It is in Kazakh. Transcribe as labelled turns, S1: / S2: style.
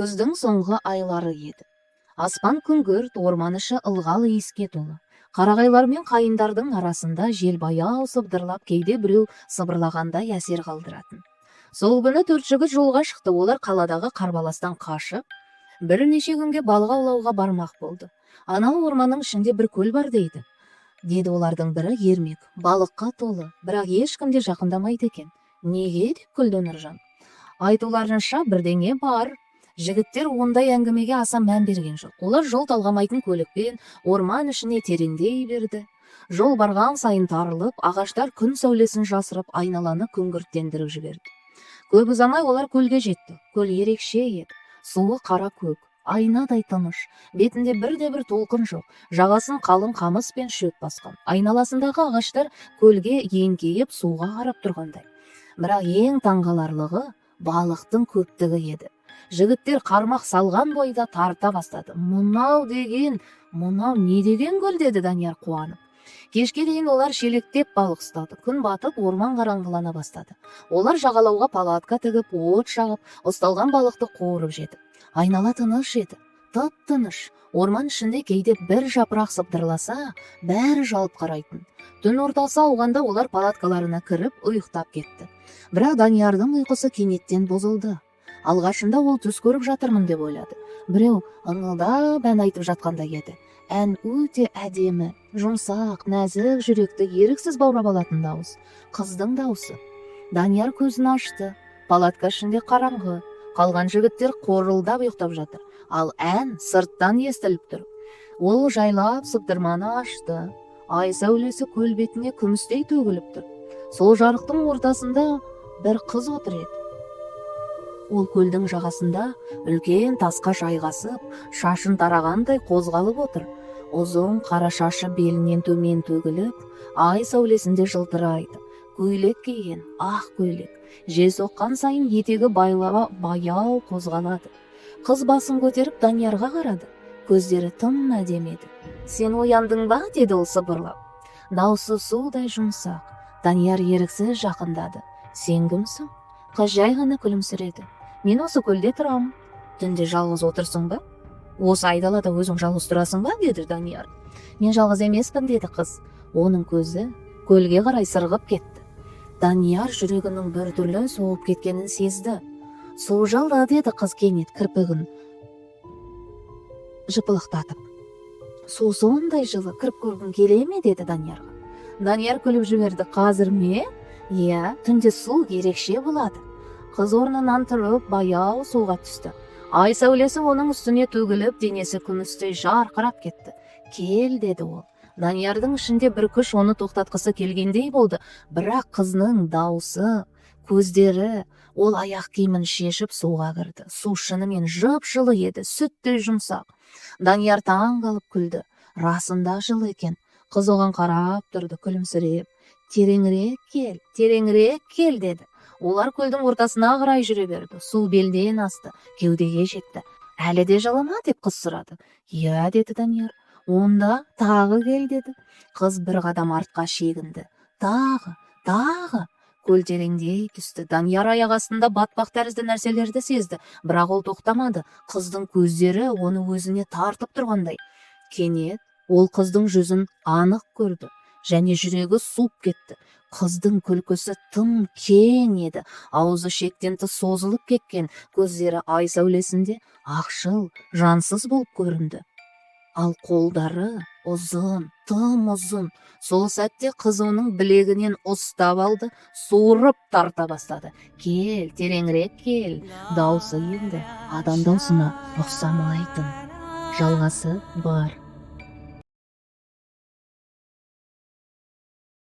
S1: Күздің соңғы айлары еді. Аспан күңгірт, орман іші ылғал иіске толы. Қарағайлар мен қайындардың арасында жел баяу сыбдырлап, кейде біреу сыбырлағандай әсер қалдыратын. Сол күні 4 жігіт жолға шықты. Олар қаладағы қарбаластан қашып, бірнеше күнге балық аулауға бармақ болды. Анау орманның ішінде бір көл бар деді олардың бірі Ермек. Балыққа толы, бірақ ешкім де жақындамайды екен. Неге деп күлді Нұржан. Айтуларынша бірдеңе бар. Жігіттер ондай әңгімеге аса мән берген жоқ. Олар жол талғамайтын көлікпен орман ішіне тереңдей берді. Жол барған сайын тарылып, ағаштар күн сәулесін жасырып, айналаны күңгірттендіріп жіберді. Көп ұзамай олар көлге жетті. Көл ерекше еді. Суы қара көк, айнадай тыныш. Бетінде бірде-бір толқын жоқ. Жағасын қалың қамыс пен шөп басқан. Айналасындағы ағаштар көлге еңкейіп суға қарап тұрғандай. Бірақ ең таңғаларлығы балықтың көптігі еді. Жігіттер қармақ салған бойда тарта бастады. Мынау не деген көл деді Данияр қуанып. Кешке дейін олар шелектеп балық ұстады. Күн батып, орман қараңғылана бастады. Олар жағалауға палатка тігіп, от жағып, ұсталған балықты қуырып жеді. Айнала тыныш еді, тып-тыныш. Орман ішінде кейде бір жапырақ сыбдырласа, бәрі жалып қарайтын. Түн ортасы ауғанда олар палаткаларына кіріп, ұйықтап кетті. Бірақ Даниярдың ұйқысы кенеттен бұзылды. Алғашында ол түс көріп жатырмын деп ойлады. Біреу ыңылдап ән айтып жатқандай еді. Ән өте әдемі, жұмсақ, нәзік жүректі еріксіз баурап алатын дауыс. Қыздың дауысы. Данияр көзін ашты. Палатка ішінде қараңғы. Қалған жігіттер қорылдап ұйықтап жатыр. Ал ән сырттан естіліп тұр. Ол жайлап сыбдырманы ашты. Ай сәулесі көл бетіне күмістей төгіліп тұр. Сол жарықтың ортасында бір қыз отыр еді. Ол көлдің жағасында үлкен тасқа жайғасып, шашын тарағандай қозғалып отыр. Ұзын қара шашы белінен төмен төгіліп, ай сәулесінде жылтырайды. Көйлек киген, ақ көйлек. Жел соққан сайын етегі баяу қозғалады. Қыз басын көтеріп Даниярға қарады. Көздері тым әдемі еді. Сен ояндың ба? Деді ол сыбырлап. Даусы судай жұмсақ. Данияр еріксіз жақындады. Сен кімсің? Қыз жай ғана күлімсіреді. Мен осы көлде тұрамын. Түнде жалғыз отырсың ба? Осы айдалада өзің жалғыз тұрасың ба? Деді Данияр. Мен жалғыз емеспін, деді қыз. Оның көзі көлге қарай сырғып кетті. Данияр жүрегінің біртүрлі соғып кеткенін сезді. Су жылы, деді қыз кенет кірпігін жыпылықтатып. Су сондай жылы, кіріп көргің келе ме? Деді Даниярға. Данияр күліп жіберді. Қазір ме? Иә, түнде су ерекше болады. Қыз орнынан тұрып, баяу суға түсті. Ай сәулесі оның үстіне төгіліп, денесі күмістей жарқырап кетті. Кел, деді ол. Даниярдың ішінде бір күш оны тоқтатқысы келгендей болды. Бірақ қызның дауысы, көздері, ол аяқ киімін шешіп суға кірді. Су шынымен жып-жылы еді, сүттей жұмсақ. Данияр таң қалып күлді. Расында жылы екен. Қыз оған қарап тұрды, күлімсіреп. Тереңірек кел, деді. Олар көлдің ортасына қарай жүре берді. Су белден асты, кеудеге жетті. Әлі де жылы ма? Деп қыз сұрады. Иә, деді Данияр. Онда тағы кел, деді. Қыз бір қадам артқа шегінді. Тағы. Көл тереңдей түсті. Данияр аяқ астында батпақ тәрізді нәрселерді сезді. Бірақ ол тоқтамады. Қыздың көздері оны өзіне тартып тұрғандай. Кенет ол қыздың жүзін анық көрді. Және жүрегі суып кетті. Қыздың күлкісі тым кең еді. Аузы шектен тыс созылып кеткен. Көздері ай сәулесінде ақшыл, жансыз болып көрінді. Ал қолдары ұзын, тым ұзын. Сол сәтте қыз оның білегінен ұстап алды, суырып тарта бастады. Кел, тереңірек кел. Даусы енді адам даусына ұқсамайтын. Жалғасы бар.